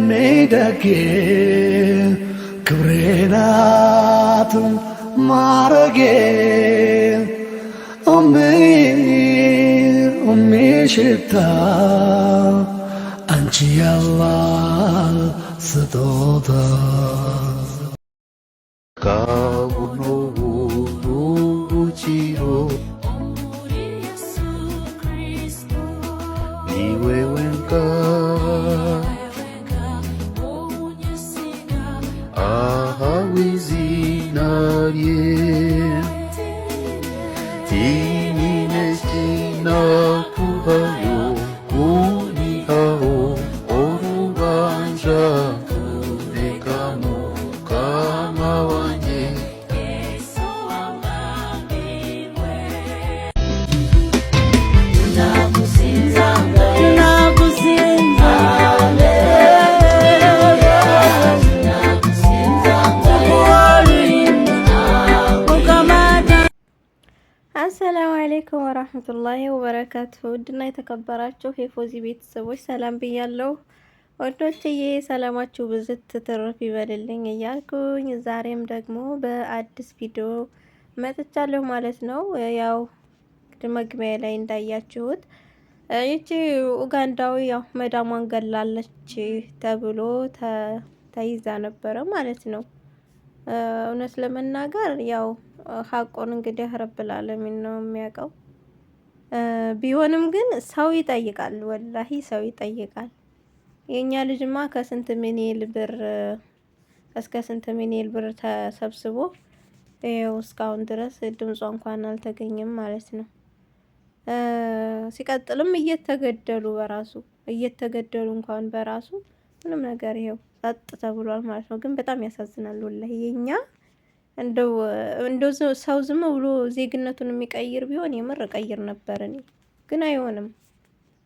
ሜደጌ ክብሬናት ማረጌ ሽታ አንቺ ያላህ ስጦታ ካቡኖ ቡቺሮ niwewenka ahawizinarie tinineshina kuhayo kunihao orubanja kunekamo kama wanye አሰላሙ አለይኩም ወራህመቱላሂ ወበረካቱ። ውድና የተከበራችሁ የፎዚ ቤተሰቦች ሰላም ብያለሁ። ወዶችዬ ሰላማችሁ ብዝት ትርፍ ይበልልኝ እያልኩኝ ዛሬም ደግሞ በአዲስ ቪዲዮ መጥቻለሁ ማለት ነው። ያው መግቢያ ላይ እንዳያችሁት ይቺ ኡጋንዳዊ ያው መዳሟን ገላለች ተብሎ ተይዛ ነበረ ማለት ነው። እውነት ለመናገር ያው ሀቁን እንግዲህ ረብል ዓለሚን ነው የሚያውቀው። ቢሆንም ግን ሰው ይጠይቃል፣ ወላሂ ሰው ይጠይቃል። የኛ ልጅማ ከስንት ሚሊዮን ብር እስከ ስንት ሚሊዮን ብር ተሰብስቦ ይኸው እስካሁን ድረስ ድምጿ እንኳን አልተገኘም ማለት ነው። ሲቀጥልም እየተገደሉ እንኳን በራሱ ምንም ነገር ይኸው ጸጥ ተብሏል ማለት ነው። ግን በጣም ያሳዝናል ወላሂ የኛ እንደው ሰው ዝም ብሎ ዜግነቱን የሚቀይር ቢሆን የምር ቀይር ነበር እኔ። ግን አይሆንም።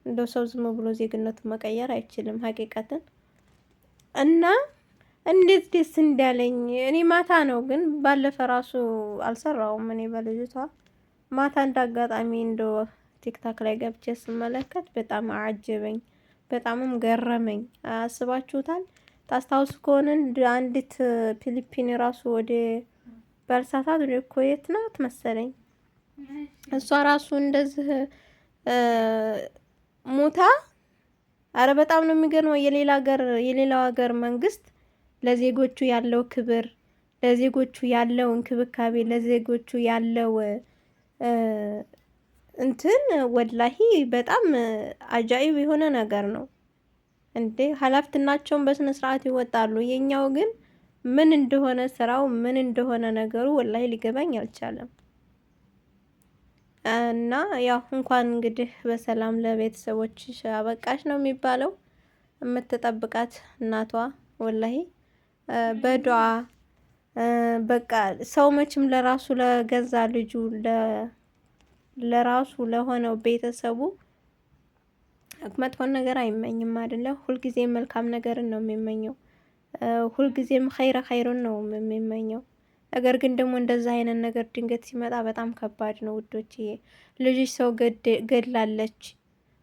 እንደው ሰው ዝም ብሎ ዜግነቱን መቀየር አይችልም ሀቂቀትን። እና እንዴት ደስ እንዳለኝ እኔ ማታ ነው፣ ግን ባለፈ ራሱ አልሰራውም እኔ በልጅቷ ማታ እንዳጋጣሚ እንደው ቲክታክ ላይ ገብቼ ስመለከት በጣም አጀበኝ፣ በጣምም ገረመኝ። አስባችሁታል? ታስታውሱ ከሆነ አንዲት ፊሊፒን ራሱ ወደ ባልሳሳት ወደ ኩዌት ናት መሰለኝ፣ እሷ ራሱ እንደዚህ ሞታ። አረ በጣም ነው የሚገርመው። የሌላው ሀገር መንግስት ለዜጎቹ ያለው ክብር፣ ለዜጎቹ ያለው እንክብካቤ፣ ለዜጎቹ ያለው እንትን ወላሂ በጣም አጃኢብ የሆነ ነገር ነው እንዴ። ኃላፊነታቸውን በስነ ስርዓት ይወጣሉ። የኛው ግን ምን እንደሆነ ስራው ምን እንደሆነ ነገሩ ወላሂ ሊገባኝ አልቻለም። እና ያው እንኳን እንግዲህ በሰላም ለቤተሰቦችሽ አበቃሽ ነው የሚባለው። የምትጠብቃት እናቷ ወላሂ በዱዓ በቃ ሰው መቼም ለራሱ ለገዛ ልጁ ለራሱ ለሆነው ቤተሰቡ መጥፎን ነገር አይመኝም አይደለ? ሁልጊዜም መልካም ነገርን ነው የሚመኘው። ሁልጊዜም ኸይሩን ነው የሚመኘው። ነገር ግን ደግሞ እንደዛ አይነት ነገር ድንገት ሲመጣ በጣም ከባድ ነው ውዶች። ልጅሽ ሰው ገድላለች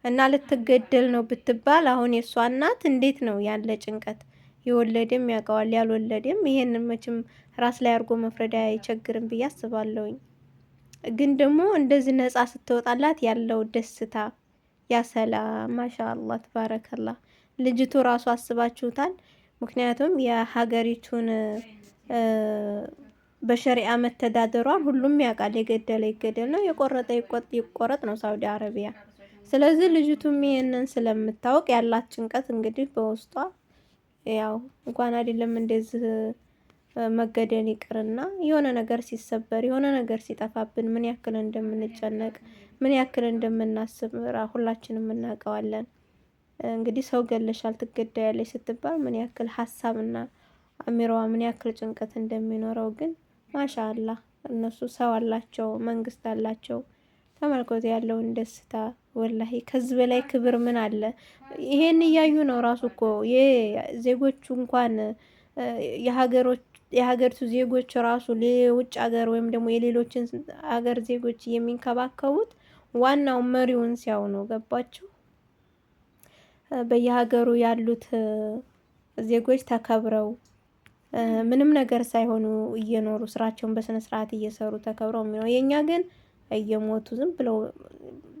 እና ልትገደል ነው ብትባል አሁን የእሷ እናት እንዴት ነው ያለ ጭንቀት። የወለደም ያውቀዋል፣ ያልወለደም ይሄንን መቼም ራስ ላይ አድርጎ መፍረድ አይቸግርም ብዬ አስባለሁኝ። ግን ደግሞ እንደዚህ ነፃ ስትወጣላት ያለው ደስታ ያሰላም ማሻአላህ ተባረከላ። ልጅቱ ራሱ አስባችሁታል? ምክንያቱም የሀገሪቱን በሸሪዓ መተዳደሯን ሁሉም ያውቃል። የገደለ ይገደል ነው፣ የቆረጠ ይቆረጥ ነው ሳውዲ አረቢያ። ስለዚህ ልጅቱም ይሄንን ስለምታውቅ ያላት ጭንቀት እንግዲህ በውስጧ ያው እንኳን አይደለም እንደዚህ መገደል ይቅርና የሆነ ነገር ሲሰበር የሆነ ነገር ሲጠፋብን ምን ያክል እንደምንጨነቅ ምን ያክል እንደምናስብ ሁላችንም እናውቀዋለን። እንግዲህ ሰው ገለሻል ትገደያለሽ ስትባል ምን ያክል ሀሳብና አሚሮዋ ምን ያክል ጭንቀት እንደሚኖረው ግን ማሻአላህ እነሱ ሰው አላቸው፣ መንግስት አላቸው። ተመልከቱ ያለውን ደስታ ወላሂ። ከዚህ በላይ ክብር ምን አለ? ይሄን እያዩ ነው ራሱ እኮ የዜጎቹ እንኳን የሀገሪቱ ዜጎች ራሱ የውጭ ሀገር ወይም ደግሞ የሌሎችን ሀገር ዜጎች የሚንከባከቡት ዋናው መሪውን ሲያው ነው። ገባችሁ? በየሀገሩ ያሉት ዜጎች ተከብረው ምንም ነገር ሳይሆኑ እየኖሩ ስራቸውን በስነ ስርዓት እየሰሩ ተከብረው የሚኖሩ የኛ ግን እየሞቱ ዝም ብለው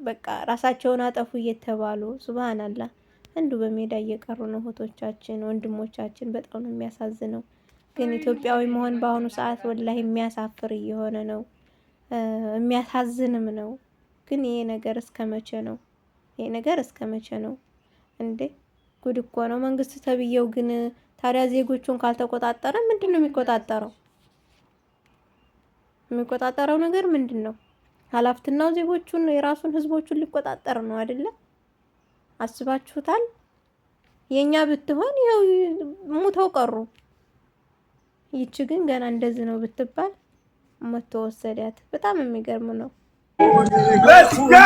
በቃ ራሳቸውን አጠፉ እየተባሉ ሱብሃንአላህ እንዱ በሜዳ እየቀሩ ነው እህቶቻችን ወንድሞቻችን። በጣም ነው የሚያሳዝነው። ግን ኢትዮጵያዊ መሆን በአሁኑ ሰዓት ወላሂ የሚያሳፍር እየሆነ ነው፣ የሚያሳዝንም ነው። ግን ይሄ ነገር እስከመቼ ነው? ይሄ ነገር እስከመቼ ነው እንዴ? ጉድ እኮ ነው። መንግስት ተብዬው ግን ታዲያ ዜጎቹን ካልተቆጣጠረ ምንድነው የሚቆጣጠረው? የሚቆጣጠረው ነገር ምንድነው? ኃላፊነቱ ዜጎቹን የራሱን ህዝቦቹን ሊቆጣጠር ነው አይደለ? አስባችሁታል? የኛ ብትሆን ይኸው ሙተው ቀሩ። ይቺ ግን ገና እንደዚህ ነው ብትባል ሞቶ ወሰዳት። በጣም የሚገርም ነው። Let's go!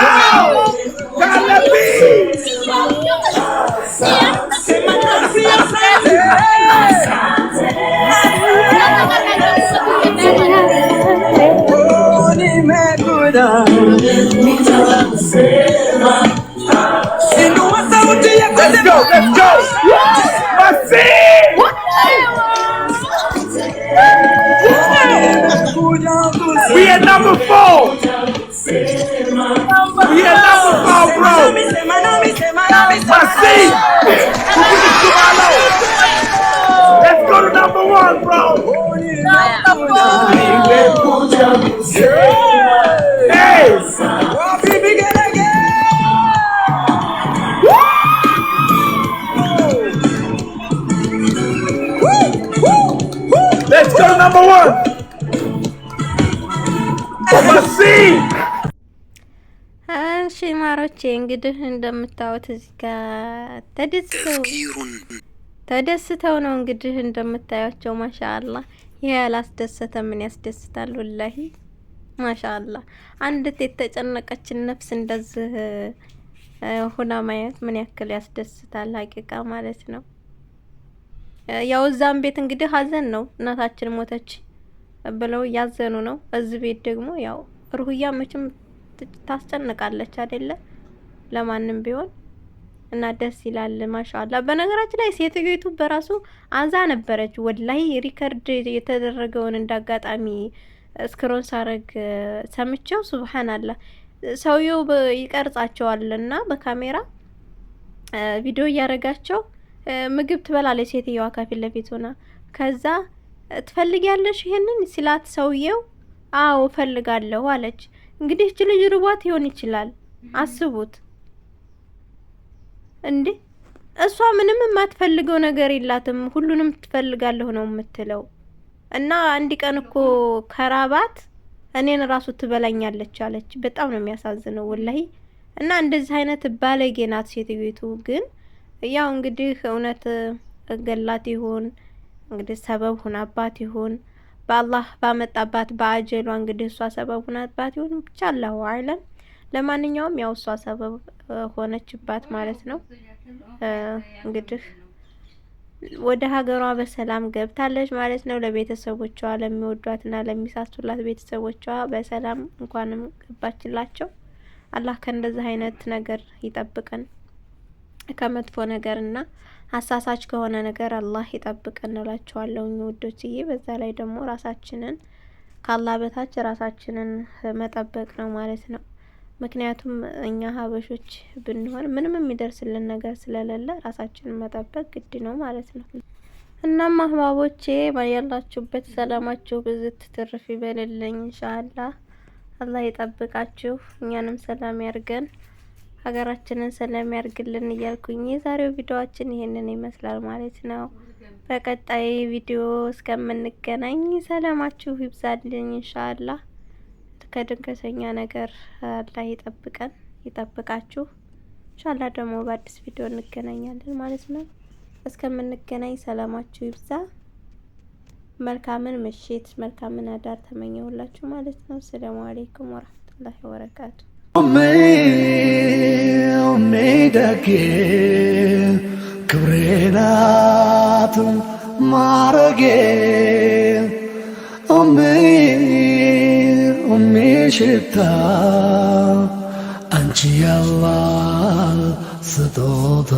Let's go! Let's go! We at number 4. We at number 4, bro. Let's go to number 1, bro. Hey! Let's go to number 1. እሺ ማሮቼ እንግዲህ እንደምታዩት እዚህ ጋር ተደስተው ነው እንግዲህ እንደምታያቸው። ማሻአላህ ይሄ ያላስደሰተ ምን ያስደስታል? ወላሂ ማሻአላህ አንዲት የተጨነቀችን ነፍስ እንደዚህ ሆና ማየት ምን ያክል ያስደስታል? ሀቂቃ ማለት ነው። ያው እዛም ቤት እንግዲህ ሀዘን ነው፣ እናታችን ሞተች ብለው ያዘኑ ነው። እዚህ ቤት ደግሞ ያው ሩህያ መቼም ታስጨንቃለች አይደለ? ለማንም ቢሆን እና ደስ ይላል። ማሻአላ። በነገራችን ላይ ሴትዮቱ በራሱ አዛ ነበረች። ወላሂ ሪከርድ የተደረገውን እንዳጋጣሚ ስክሮን ሳረግ ሰምቼው ሱብሃንአላህ ሰውየው ይቀርጻቸዋልና በካሜራ ቪዲዮ እያረጋቸው ምግብ ትበላለች ሴትዮዋ ከፊት ለፊት ሆና። ከዛ ትፈልጊያለሽ ይሄንን ሲላት ሰውየው አዎ ፈልጋለሁ አለች። እንግዲህ እቺ ልጅ ርቧት ይሆን ይችላል። አስቡት እንዴ! እሷ ምንም የማትፈልገው ነገር የላትም፣ ሁሉንም ትፈልጋለሁ ነው የምትለው። እና አንድ ቀን እኮ ከራባት እኔን ራሱ ትበላኛለች አለች። በጣም ነው የሚያሳዝነው ወላሂ። እና እንደዚህ አይነት ባለጌ ናት ሴትዮቱ። ግን ያው እንግዲህ እውነት ገላት ይሁን እንግዲህ ሰበብ ሆናባት ይሁን በአላህ ባመጣባት በአጀሏ እንግዲህ እሷ ሰበብ ሆናባት ይሁን ብቻ አላሁ አዕለም። ለማንኛውም ያው እሷ ሰበብ ሆነችባት ማለት ነው። እንግዲህ ወደ ሀገሯ በሰላም ገብታለች ማለት ነው። ለቤተሰቦቿ ለሚወዷትና ለሚሳሱላት ቤተሰቦቿ በሰላም እንኳንም ገባችላቸው። አላህ ከእንደዚህ አይነት ነገር ይጠብቀን፣ ከመጥፎ ነገርና አሳሳች ከሆነ ነገር አላህ ይጠብቀን እላችኋለሁ ውዶችዬ። በዛ ላይ ደግሞ ራሳችንን ከአላህ በታች ራሳችንን መጠበቅ ነው ማለት ነው። ምክንያቱም እኛ ሀበሾች ብንሆን ምንም የሚደርስልን ነገር ስለሌለ ራሳችንን መጠበቅ ግድ ነው ማለት ነው። እናም አህባቦቼ ባያላችሁበት ሰላማችሁ ብዝት ትርፍ ይበልልኝ ኢንሻአላህ። አላህ ይጠብቃችሁ፣ እኛንም ሰላም ያርገን፣ ሀገራችንን ሰላም ያርግልን እያልኩኝ የዛሬው ቪዲዮአችን ይሄንን ይመስላል ማለት ነው። በቀጣይ ቪዲዮ እስከምንገናኝ ሰላማችሁ ይብዛልኝ ኢንሻአላህ። ከድንገተኛ ነገር አላህ ይጠብቀን ይጠብቃችሁ። ኢንሻአላህ ደግሞ በአዲስ ቪዲዮ እንገናኛለን ማለት ነው። እስከምንገናኝ ሰላማችሁ ይብዛ። መልካምን ምሽት መልካምን አዳር ተመኘሁላችሁ ማለት ነው። ሰላም አለይኩም ወራህመቱላሂ ወበረካቱ። ሜደጌ ክብሬናት ማረጌ ሽታ አንቺ ያላ ስጦታ